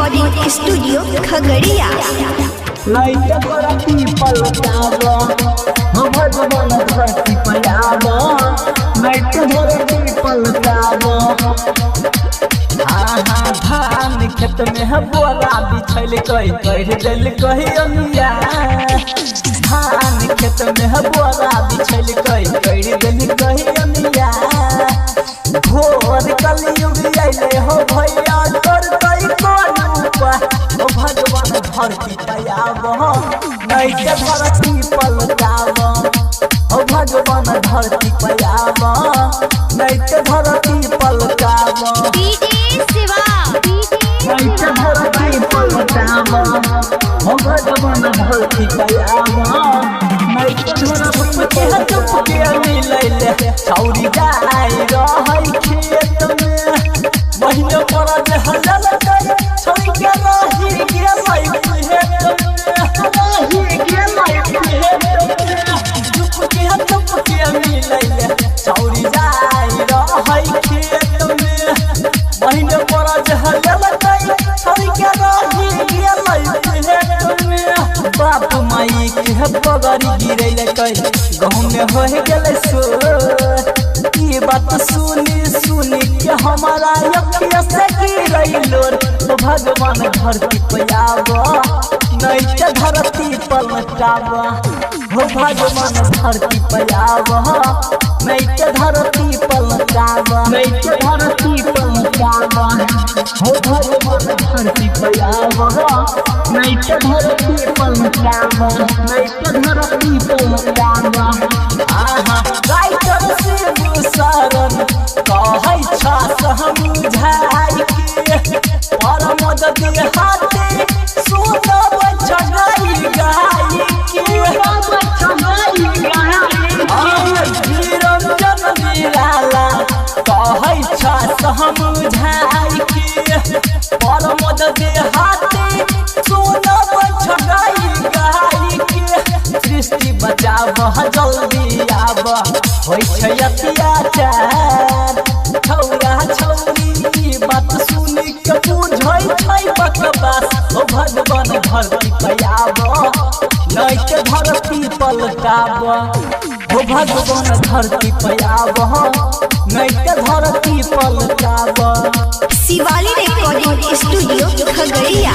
Recording studio Khagaria. Light धरती पलटावा हम भगवान धरती पयावा लाइट धरती पलटावा धान खेत में है बोरा बिछल कही कह दिल कही अमिया धान खेत में है बोरा बिछल कही कह दिल कही अमिया घोर कलयुग आइले हो भैया तोर कई कोन ओ भगवान धरती पयावा लाइट धरती पलटावा ओ भगवान धरती पयावा लाइट धरती पलटावा लाइट धरती पलटावा ओ भगवान धरती पयावा लाइट धरती पलटावा मिलैले छौरी जाय रहै खेत में महीने पर हलल गई छोड़ के रही गेलै खेत में मिलैले छौरी जाय रहै खेत में महीने पर हलल गई छोड़ के रही गेलै खेत में बाप माई के बगरी गिरैले कई गाँव में हो गेलै सो ये बात सुनी सुनी के हमारा अखिया से गिरैलो भगवान धरती पयावा लाइट धरती पलटावा हो भगवान धरती पयावा लाइट धरती पलटावा लाइट धरती पलटावा हो भगवान धरती पयावा लाइट धरती पलटावा लाइट धरती पलटावा लाइट से शरण कहै छा समझाई के परम दे हाथे सुनब चढ़ाई गाई के निरंजन निराला कहै छा समझाई के परम दे हाथे सुनब चढ़ाई गाई के सृष्टि बचाव जल्दी आब होइ छै अत्याचार छौरा छौरी बात सुनी के बुझै छै बकवास ओ भगवान धरती पयावा लाइट धरती पलटावा ओ भगवान धरती पयावा लाइट धरती पलटावा। Shivali recording studio Khagaria.